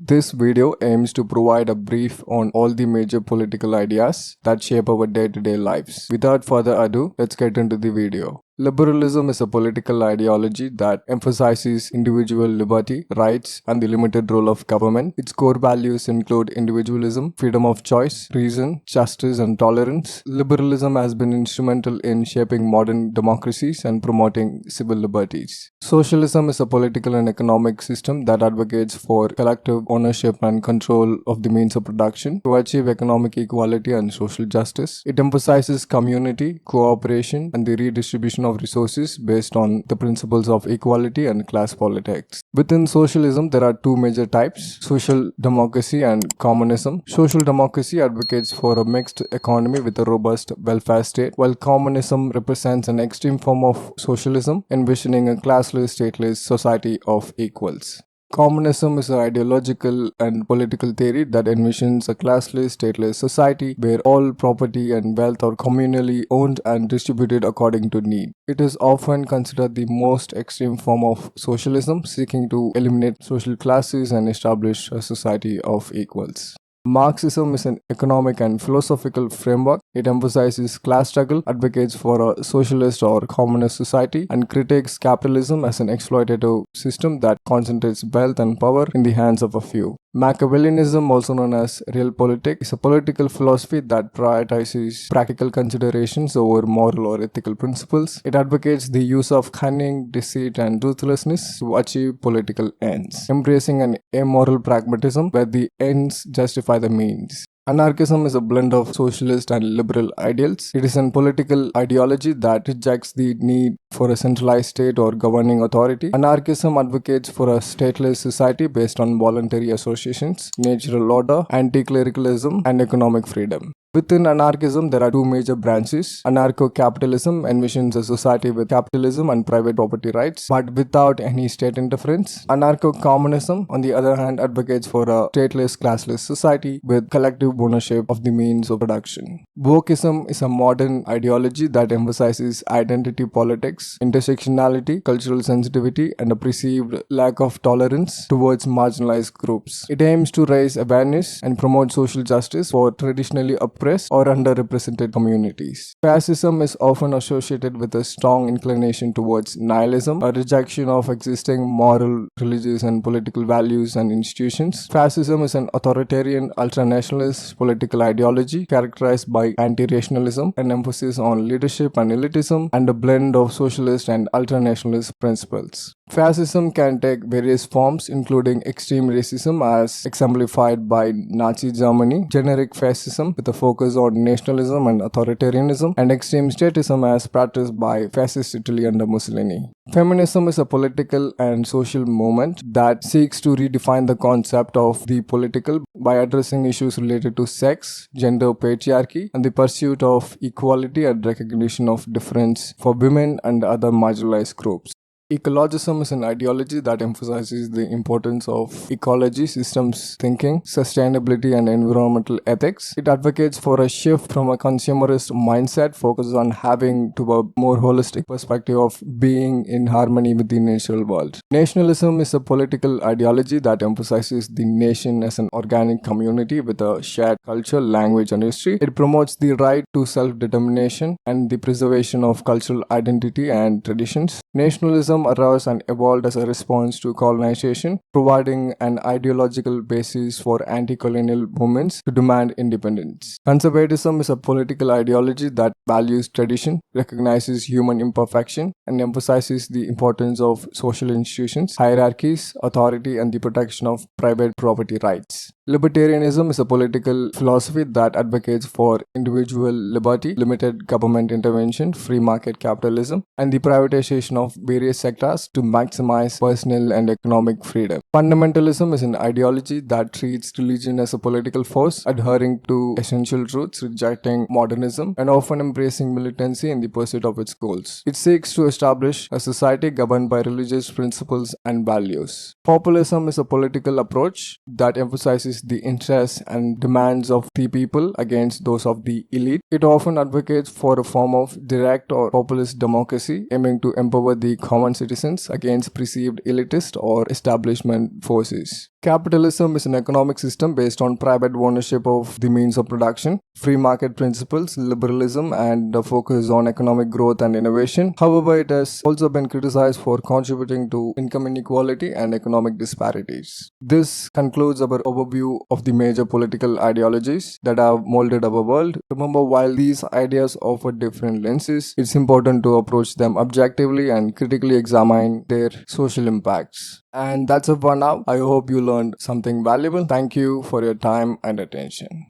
This video aims to provide a brief on all the major political ideas that shape our day-to-day lives. Without further ado, let's get into the video. Liberalism is a political ideology that emphasizes individual liberty, rights, and the limited role of government. Its core values include individualism, freedom of choice, reason, justice, and tolerance. Liberalism has been instrumental in shaping modern democracies and promoting civil liberties. Socialism is a political and economic system that advocates for collective ownership and control of the means of production to achieve economic equality and social justice. It emphasizes community, cooperation, and the redistribution of resources based on the principles of equality and class politics. Within socialism, there are two major types: social democracy and communism. Social democracy advocates for a mixed economy with a robust welfare state, while communism represents an extreme form of socialism, envisioning a classless, stateless society of equals. Communism is an ideological and political theory that envisions a classless, stateless society where all property and wealth are communally owned and distributed according to need. It is often considered the most extreme form of socialism, seeking to eliminate social classes and establish a society of equals. Marxism is an economic and philosophical framework. It emphasizes class struggle, advocates for a socialist or communist society, and critiques capitalism as an exploitative system that concentrates wealth and power in the hands of a few. Machiavellianism, also known as Realpolitik, is a political philosophy that prioritizes practical considerations over moral or ethical principles. It advocates the use of cunning, deceit, and ruthlessness to achieve political ends, embracing an amoral pragmatism where the ends justify the means. Anarchism is a blend of socialist and liberal ideals. It is a political ideology that rejects the need for a centralized state or governing authority. Anarchism advocates for a stateless society based on voluntary associations, natural order, anti-clericalism, and economic freedom. Within anarchism, there are two major branches. Anarcho-capitalism envisions a society with capitalism and private property rights, but without any state interference. Anarcho-communism, on the other hand, advocates for a stateless, classless society with collective ownership of the means of production. Wokism is a modern ideology that emphasizes identity politics, intersectionality, cultural sensitivity, and a perceived lack of tolerance towards marginalized groups. It aims to raise awareness and promote social justice for traditionally oppressed or underrepresented communities. Fascism is often associated with a strong inclination towards nihilism, a rejection of existing moral, religious, and political values and institutions. Fascism is an authoritarian, ultranationalist political ideology characterized by anti-rationalism, an emphasis on leadership and elitism, and a blend of socialist and ultranationalist principles. Fascism can take various forms, including extreme racism as exemplified by Nazi Germany, generic fascism with a focus on nationalism and authoritarianism, and extreme statism as practiced by fascist Italy under Mussolini. Feminism is a political and social movement that seeks to redefine the concept of the political by addressing issues related to sex, gender patriarchy, and the pursuit of equality and recognition of difference for women and other marginalized groups. Ecologism is an ideology that emphasizes the importance of ecology, systems thinking, sustainability, and environmental ethics. It advocates for a shift from a consumerist mindset focused on having to a more holistic perspective of being in harmony with the natural world. Nationalism is a political ideology that emphasizes the nation as an organic community with a shared culture, language, and history. It promotes the right to self-determination and the preservation of cultural identity and traditions. Nationalism arose and evolved as a response to colonization, providing an ideological basis for anti-colonial movements to demand independence. Conservatism is a political ideology that values tradition, recognizes human imperfection, and emphasizes the importance of social institutions, hierarchies, authority, and the protection of private property rights. Libertarianism is a political philosophy that advocates for individual liberty, limited government intervention, free market capitalism, and the privatization of various sectors to maximize personal and economic freedom. Fundamentalism is an ideology that treats religion as a political force, adhering to essential truths, rejecting modernism, and often embracing militancy in the pursuit of its goals. It seeks to establish a society governed by religious principles and values. Populism is a political approach that emphasizes the interests and demands of the people against those of the elite. It often advocates for a form of direct or populist democracy, aiming to empower the common citizens against perceived elitist or establishment forces. Capitalism is an economic system based on private ownership of the means of production, free market principles, liberalism, and a focus on economic growth and innovation. However, it has also been criticized for contributing to income inequality and economic disparities. This concludes our overview of the major political ideologies that have molded our world. Remember, while these ideas offer different lenses, it's important to approach them objectively and critically examine their social impacts. And that's it for now. I hope you learned something valuable. Thank you for your time and attention.